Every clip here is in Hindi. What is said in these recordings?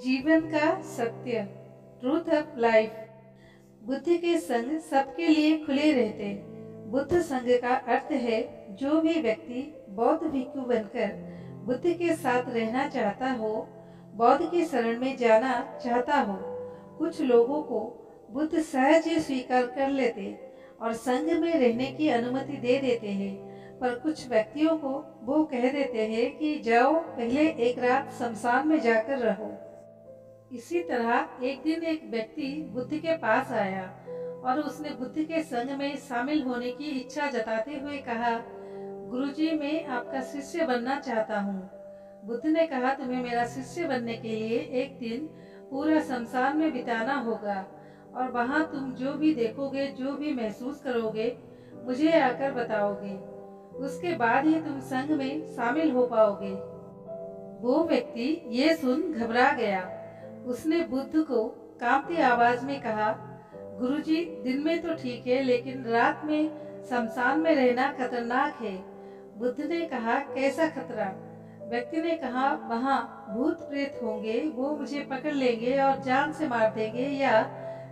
जीवन का सत्य, ट्रूथ ऑफ लाइफ। बुद्ध के संग सबके लिए खुले रहते। बुद्ध संग का अर्थ है जो भी व्यक्ति बौद्ध भिक्षु बनकर बुद्ध के साथ रहना चाहता हो, बौद्ध की शरण में जाना चाहता हो। कुछ लोगों को बुद्ध सहज ही स्वीकार कर लेते और संग में रहने की अनुमति दे देते हैं, पर कुछ व्यक्तियों को वो कह देते हैं कि जाओ पहले एक रात शमशान में जाकर रहो। इसी तरह एक दिन एक व्यक्ति बुद्ध के पास आया और उसने बुद्ध के संग में शामिल होने की इच्छा जताते हुए कहा, गुरुजी, मैं आपका शिष्य बनना चाहता हूँ। बुद्ध ने कहा, तुम्हें मेरा शिष्य बनने के लिए एक दिन पूरा शमशान में बिताना होगा और वहाँ तुम जो भी देखोगे, जो भी महसूस करोगे, मुझे आकर बताओगे। उसके बाद ही तुम संग में शामिल हो पाओगे। वो व्यक्ति ये सुन घबरा गया। उसने बुद्ध को कांपती आवाज में कहा, गुरुजी, दिन में तो ठीक है, लेकिन रात में शमशान में रहना खतरनाक है। बुद्ध ने कहा, कैसा खतरा? व्यक्ति ने कहा, वहाँ भूत प्रेत होंगे, वो मुझे पकड़ लेंगे और जान से मार देंगे या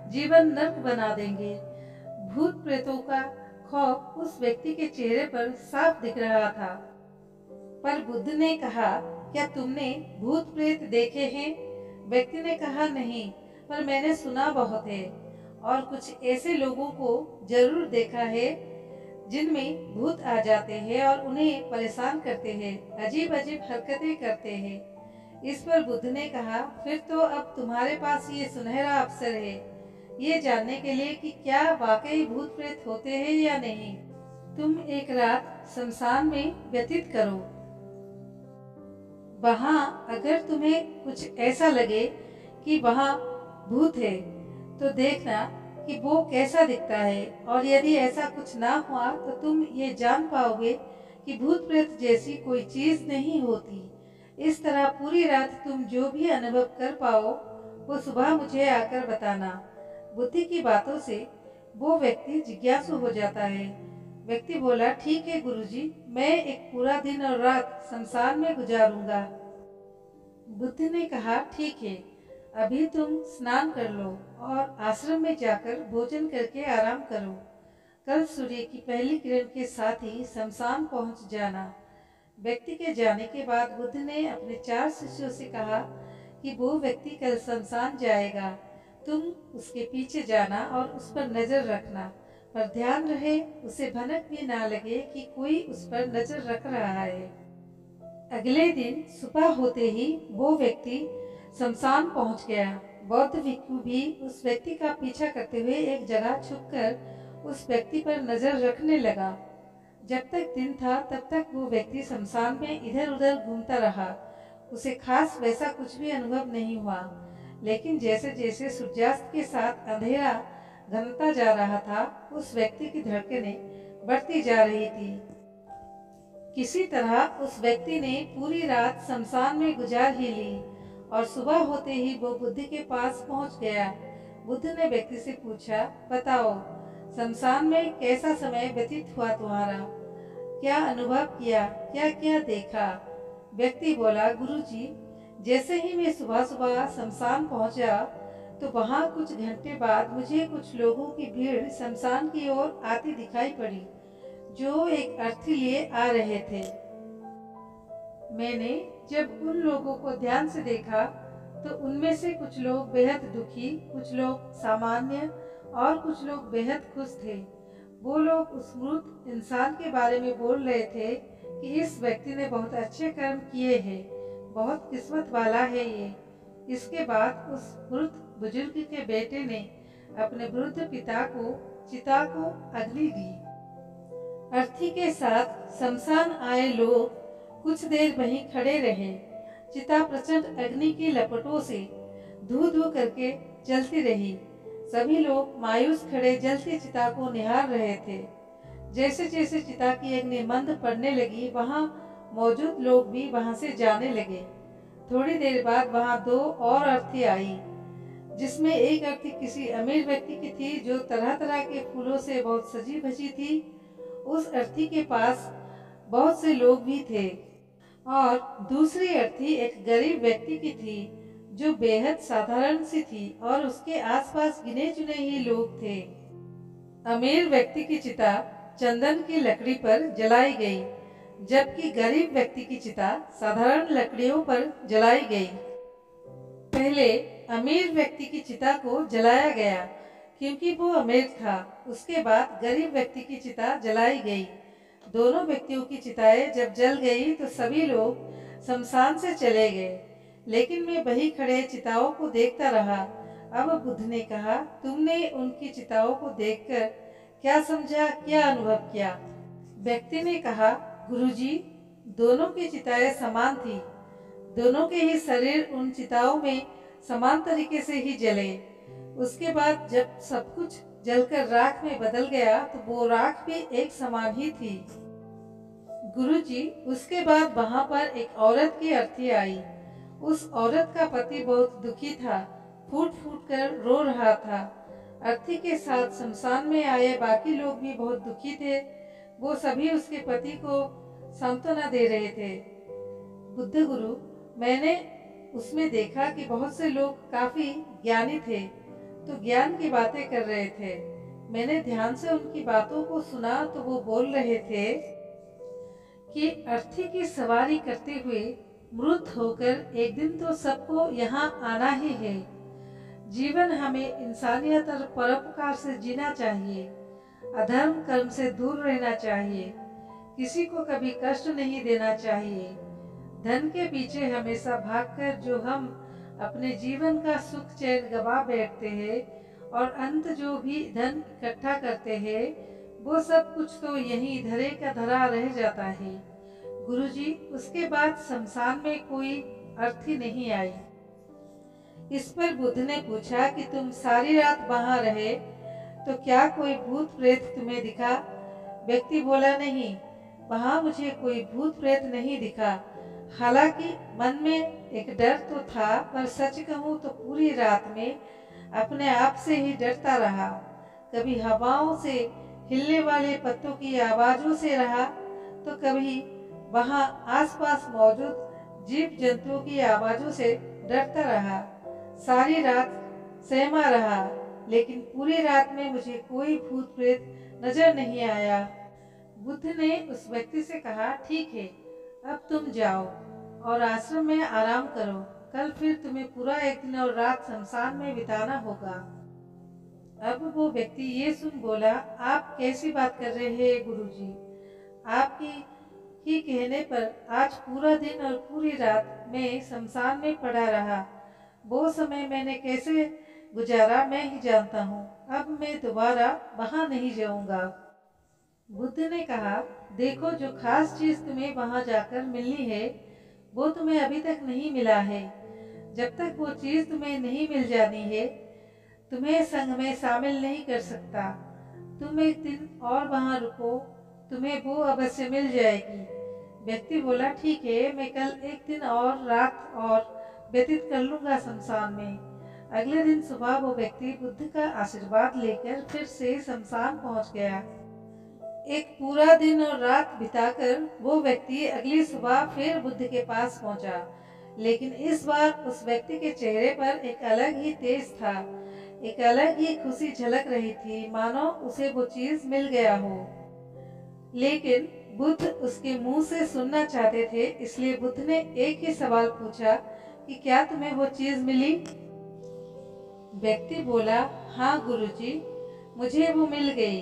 जीवन नर्क बना देंगे। भूत प्रेतों का खौफ उस व्यक्ति के चेहरे पर साफ दिख रहा था। पर बुद्ध ने कहा, क्या तुमने भूत प्रेत देखे हैं? व्यक्ति ने कहा, नहीं, पर मैंने सुना बहुत है और कुछ ऐसे लोगों को जरूर देखा है जिनमें भूत आ जाते हैं और उन्हें परेशान करते हैं, अजीब अजीब हरकतें करते हैं। इस पर बुद्ध ने कहा, फिर तो अब तुम्हारे पास ये सुनहरा अवसर है ये जानने के लिए कि क्या वाकई भूत प्रेत होते हैं या नहीं। तुम एक रात शमशान में व्यतीत करो। वहाँ अगर तुम्हें कुछ ऐसा लगे कि वहाँ भूत है तो देखना कि वो कैसा दिखता है, और यदि ऐसा कुछ ना हुआ तो तुम ये जान पाओगे कि भूत प्रेत जैसी कोई चीज नहीं होती। इस तरह पूरी रात तुम जो भी अनुभव कर पाओ वो सुबह मुझे आकर बताना। बुद्ध की बातों से वो व्यक्ति जिज्ञासु हो जाता है। व्यक्ति बोला, ठीक है गुरुजी, मैं एक पूरा दिन और रात शमशान में गुजारूंगा। बुद्ध ने कहा, ठीक है, अभी तुम स्नान कर लो और आश्रम में जाकर भोजन करके आराम करो। कल सूर्य की पहली किरण के साथ ही शमशान पहुंच जाना। व्यक्ति के जाने के बाद बुद्ध ने अपने 4 शिष्यों से कहा कि वो व्यक्ति कल शमशान जाएगा, तुम उसके पीछे जाना और उस पर नजर रखना, पर ध्यान रहे उसे भनक भी ना लगे कि कोई उस पर नजर रख रहा है। अगले दिन सुबह होते ही वो व्यक्ति शमशान पहुंच गया। बौद्ध भिक्षु भी उस व्यक्ति का पीछा करते हुए एक जगह छुपकर उस व्यक्ति पर नजर रखने लगा। जब तक दिन था तब तक वो व्यक्ति शमशान में इधर उधर घूमता रहा। उसे खास वैसा कुछ भी अनुभव नहीं हुआ, लेकिन जैसे जैसे सूर्यास्त के साथ अंधेरा घनता जा रहा था, उस व्यक्ति की धड़कनें बढ़ती जा रही थी। किसी तरह उस व्यक्ति ने पूरी रात शमशान में गुजार ही ली और सुबह होते ही वो बुद्ध के पास पहुंच गया। बुद्ध ने व्यक्ति से पूछा, बताओ, शमशान में कैसा समय व्यतीत हुआ तुम्हारा? क्या अनुभव किया, क्या क्या देखा? व्यक्ति बोला, गुरुजी, जैसे ही मैं सुबह सुबह शमशान पहुंचा तो वहां कुछ घंटे बाद मुझे कुछ लोगों की भीड़ शमशान की ओर आती दिखाई पड़ी जो एक अर्थी लिए आ रहे थे। मैंने जब उन लोगों को ध्यान से देखा तो उनमें से कुछ लोग बेहद दुखी, कुछ लोग सामान्य और कुछ लोग बेहद खुश थे। वो लोग उस मृत इंसान के बारे में बोल रहे थे कि इस व्यक्ति ने बहुत अच्छे कर्म किए हैं, बहुत किस्मत वाला है ये। इसके बाद उस मृत बुजुर्ग के बेटे ने अपने वृद्ध पिता को चिता को अग्नि दी। अर्थी के साथ शमशान आए लोग कुछ देर वहीं खड़े रहे। चिता प्रचंड अग्नि की लपटों से धू धू करके जलती रही। सभी लोग मायूस खड़े जलती चिता को निहार रहे थे। जैसे जैसे चिता की अग्नि मंद पड़ने लगी, वहां मौजूद लोग भी वहां से जाने लगे। थोड़ी देर बाद वहां 2 और अर्थी आई, जिसमें एक अर्थी किसी अमीर व्यक्ति की थी जो तरह तरह के फूलों से बहुत सजी भजी थी। उस अर्थी के पास बहुत से लोग भी थे और दूसरी अर्थी एक गरीब व्यक्ति की थी जो बेहद साधारण सी थी और उसके आसपास गिने चुने ही लोग थे। अमीर व्यक्ति की चिता चंदन की लकड़ी पर जलाई गई, जबकि गरीब व्यक्ति की चिता साधारण लकड़ियों पर जलाई गई। पहले अमीर व्यक्ति की चिता को जलाया गया क्योंकि वो अमीर था। उसके बाद गरीब व्यक्ति की चिता जलाई गई। दोनों व्यक्तियों की चिताएं जब जल गई तो सभी लोग शमशान से चले गए, लेकिन मैं वहीं खड़े चिताओं को देखता रहा। अब बुद्ध ने कहा, तुमने उनकी चिताओं को देखकर क्या समझा, क्या अनुभव किया? व्यक्ति ने कहा, गुरुजी, दोनों की चिताएं समान थी। दोनों के ही शरीर उन चिताओं में समान तरीके से ही जले। उसके बाद जब सब कुछ जलकर राख में बदल गया तो वो राख भी एक समान ही थी। गुरुजी, उसके बाद वहां पर एक औरत की अर्थी आई। उस औरत का पति बहुत दुखी था, फूट फूट कर रो रहा था। अर्थी के साथ शमशान में आए बाकी लोग भी बहुत दुखी थे। वो सभी उसके पति को सांत्वना दे रहे थे। बुद्ध गुरु, मैंने उसमें देखा कि बहुत से लोग काफी ज्ञानी थे, तो ज्ञान की बातें कर रहे थे। मैंने ध्यान से उनकी बातों को सुना तो वो बोल रहे थे कि अर्थी की सवारी करते हुए मृत होकर एक दिन तो सबको यहाँ आना ही है। जीवन हमें इंसानियत और परोपकार से जीना चाहिए। अधर्म कर्म से दूर रहना चाहिए। किसी को कभी कष्ट नहीं देना चाहिए। धन के पीछे हमेशा भागकर जो हम अपने जीवन का सुख चैन गवा बैठते हैं और अंत जो भी धन इकट्ठा करते हैं वो सब कुछ तो यहीं धरे का धरा रह जाता है। गुरुजी, उसके बाद शमशान में कोई अर्थी नहीं आई। इस पर बुद्ध ने पूछा कि तुम सारी रात वहां रहे तो क्या कोई भूत प्रेत तुम्हें दिखा? व्यक्ति बोला, नहीं, वहां मुझे कोई भूत प्रेत नहीं दिखा। हालांकि मन में एक डर तो था, पर सच कहूँ तो पूरी रात में अपने आप से ही डरता रहा। कभी हवाओं से हिलने वाले पत्तों की आवाजों से रहा तो कभी वहां आसपास मौजूद जीव जंतुओं की आवाजों से डरता रहा। सारी रात सहमा रहा, लेकिन पूरी रात में मुझे कोई भूत प्रेत नजर नहीं आया। बुद्ध ने उस व्यक्ति से कहा, ठीक है, अब तुम जाओ और आश्रम में आराम करो। कल फिर तुम्हें पूरा एक दिन और रात शमशान में बिताना होगा। अब वो व्यक्ति ये सुन बोला, आप कैसी बात कर रहे हैं गुरुजी? आपकी ही कहने पर आज पूरा दिन और पूरी रात मैं शमशान में पड़ा रहा। वो समय मैंने कैसे गुजारा मैं ही जानता हूँ। अब मैं दोबारा वहाँ नहीं जाऊँगा। बुद्ध ने कहा, देखो, जो खास चीज तुम्हें वहां जाकर मिलनी है वो तुम्हें अभी तक नहीं मिला है। जब तक वो चीज तुम्हें नहीं मिल जानी है, तुम्हें संघ में शामिल नहीं कर सकता। तुम एक दिन और वहां रुको, तुम्हें वो अवश्य मिल जाएगी। व्यक्ति बोला, ठीक है, मैं कल एक दिन और रात और व्यतीत कर लूंगा शमशान में। अगले दिन सुबह वो व्यक्ति बुद्ध का आशीर्वाद लेकर फिर से शमशान पहुंच गया। एक पूरा दिन और रात बिताकर वो व्यक्ति अगली सुबह फिर बुद्ध के पास पहुंचा, लेकिन इस बार उस व्यक्ति के चेहरे पर एक अलग ही तेज था। एक अलग ही खुशी झलक रही थी, मानो उसे वो चीज मिल गया हो। लेकिन बुद्ध उसके मुंह से सुनना चाहते थे, इसलिए बुद्ध ने एक ही सवाल पूछा कि क्या तुम्हें वो चीज मिली? व्यक्ति बोला, हाँ गुरुजी, मुझे वो मिल गई।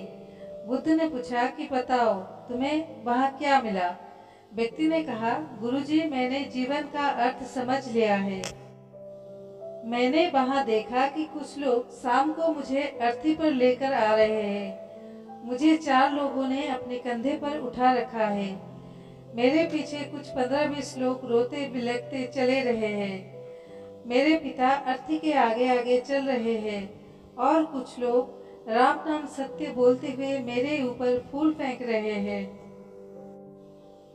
बुद्ध ने पूछा कि बताओ, तुम्हें वहाँ क्या मिला? व्यक्ति ने कहा, गुरुजी, मैंने जीवन का अर्थ समझ लिया है। मैंने वहाँ देखा कि कुछ लोग शाम को मुझे अर्थी पर लेकर आ रहे हैं। मुझे 4 लोगों ने अपने कंधे पर उठा रखा है। मेरे पीछे कुछ 15-20 लोग रोते बिलखते चले रहे हैं। मेरे पिता अर्थी के आगे आगे चल रहे हैं और कुछ लोग राम नाम सत्य बोलते हुए मेरे ऊपर फूल फेंक रहे हैं।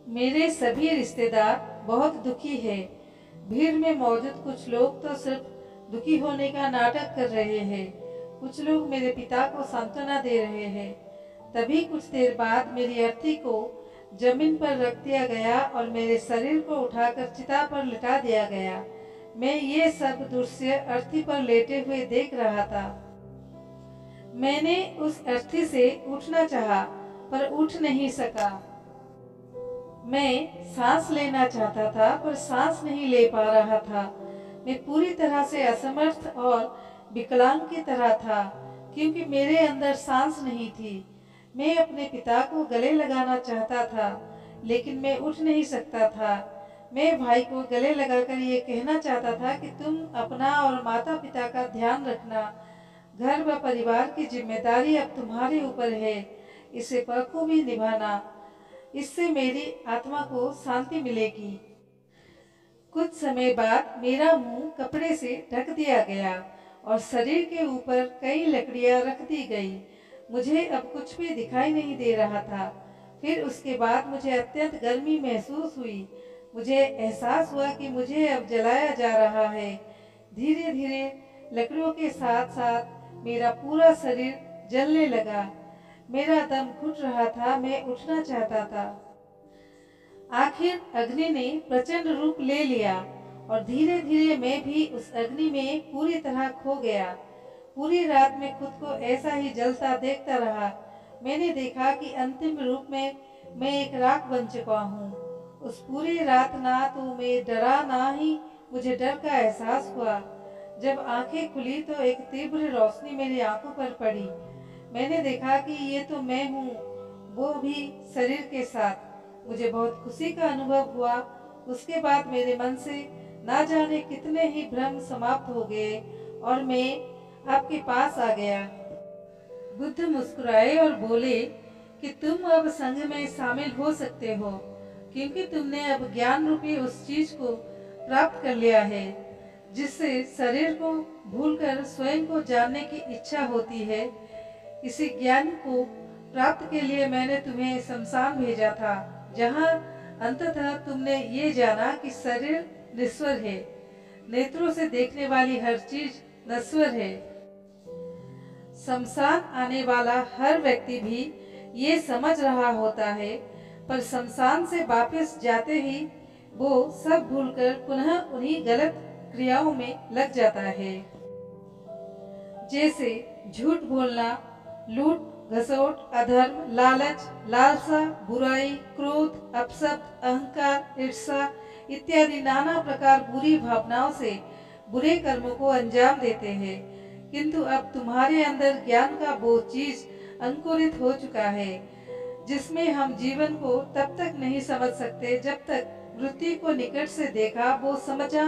मेरे सभी रिश्तेदार बहुत दुखी हैं। भीड़ में मौजूद कुछ लोग तो सिर्फ दुखी होने का नाटक कर रहे हैं। कुछ लोग मेरे पिता को सांत्वना दे रहे हैं। तभी कुछ देर बाद मेरी अर्थी को जमीन पर रख दिया गया और मेरे शरीर को उठाकर चिता पर लिटा दिया गया। मैं ये सब दृश्य अर्थी पर लेटे हुए देख रहा था। मैंने उस अर्थी से उठना चाहा, पर उठ नहीं सका। मैं सांस लेना चाहता था, पर सांस नहीं ले पा रहा था। मैं पूरी तरह से असमर्थ और विकलांग की तरह था, क्योंकि मेरे अंदर सांस नहीं थी। मैं अपने पिता को गले लगाना चाहता था, लेकिन मैं उठ नहीं सकता था। मैं भाई को गले लगाकर ये कहना चाहता था कि तुम अपना और माता पिता का ध्यान रखना। घर व परिवार की जिम्मेदारी अब तुम्हारे ऊपर है, इसे बखूबी निभाना। इससे मेरी आत्मा को शांति मिलेगी। कुछ समय बाद मेरा मुंह कपड़े से ढक दिया गया और शरीर के ऊपर कई लकड़ियां रख दी गई। मुझे अब कुछ भी दिखाई नहीं दे रहा था। फिर उसके बाद मुझे अत्यंत गर्मी महसूस हुई। मुझे एहसास हुआ कि मुझे अब जलाया जा रहा है। धीरे धीरे लकड़ियों के साथ साथ मेरा पूरा शरीर जलने लगा। मेरा दम घुट रहा था, मैं उठना चाहता था। आखिर अग्नि ने प्रचंड रूप ले लिया और धीरे धीरे मैं भी उस अग्नि में पूरी तरह खो गया। पूरी रात में खुद को ऐसा ही जलता देखता रहा। मैंने देखा कि अंतिम रूप में मैं एक राख बन चुका हूँ। उस पूरी रात ना तो मैं डरा, ना ही मुझे डर का एहसास हुआ। जब आंखें खुली तो एक तीव्र रोशनी मेरी आंखों पर पड़ी। मैंने देखा कि ये तो मैं हूँ, वो भी शरीर के साथ। मुझे बहुत खुशी का अनुभव हुआ। उसके बाद मेरे मन से ना जाने कितने ही भ्रम समाप्त हो गए और मैं आपके पास आ गया। बुद्ध मुस्कुराए और बोले कि तुम अब संघ में शामिल हो सकते हो, क्योंकि तुमने अब ज्ञान रूपी उस चीज को प्राप्त कर लिया है जिससे शरीर को भूलकर स्वयं को जानने की इच्छा होती है। इसी ज्ञान को प्राप्त के लिए मैंने तुम्हें शमशान भेजा था, जहाँ अंततः तुमने ये जाना कि शरीर नश्वर है। नेत्रों से देखने वाली हर चीज नश्वर है। शमशान आने वाला हर व्यक्ति भी ये समझ रहा होता है, पर शमशान से वापस जाते ही वो सब भूलकर पुनः उन्हीं गलत क्रियाओं में लग जाता है, जैसे झूठ बोलना, लूट घसोट, अधर्म, लालच, लालसा, बुराई, क्रोध, अपशब्द, अहंकार, ईर्ष्या इत्यादि नाना प्रकार बुरी भावनाओं से बुरे कर्मों को अंजाम देते हैं। किंतु अब तुम्हारे अंदर ज्ञान का वो चीज अंकुरित हो चुका है, जिसमें हम जीवन को तब तक नहीं समझ सकते जब तक मृत्यु को निकट से देखा वो समझा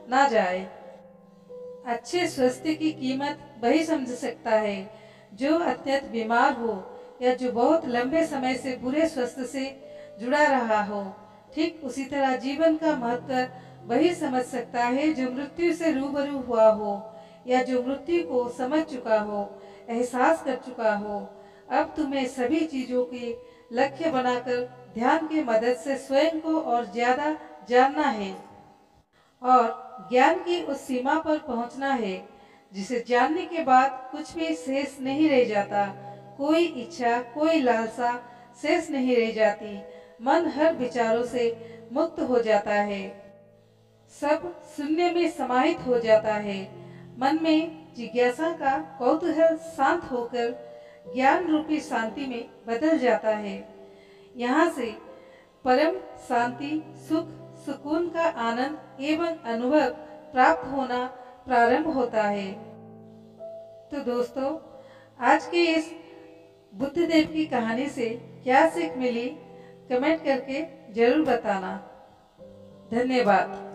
ना जाए। अच्छे स्वास्थ्य की कीमत वही समझ सकता है जो अत्यंत बीमार हो या जो बहुत लंबे समय से बुरे स्वास्थ्य से जुड़ा रहा हो। ठीक उसी तरह जीवन का महत्व वही समझ सकता है जो मृत्यु से रूबरू हुआ हो या जो मृत्यु को समझ चुका हो, एहसास कर चुका हो। अब तुम्हें सभी चीजों के लक्ष्य बनाकर ध्यान की मदद से स्वयं को और ज्यादा जानना है और ज्ञान की उस सीमा पर पहुंचना है जिसे जानने के बाद कुछ भी शेष नहीं रह जाता। कोई इच्छा, कोई लालसा शेष नहीं रह जाती। मन हर विचारों से मुक्त हो जाता है। सब शून्य में समाहित हो जाता है। मन में जिज्ञासा का कौतूहल शांत होकर ज्ञान रूपी शांति में बदल जाता है। यहाँ से परम शांति, सुख, सुकून का आनंद एवं अनुभव प्राप्त होना प्रारंभ होता है। तो दोस्तों, आज के इस बुद्धदेव की कहानी से क्या सीख मिली, कमेंट करके जरूर बताना। धन्यवाद।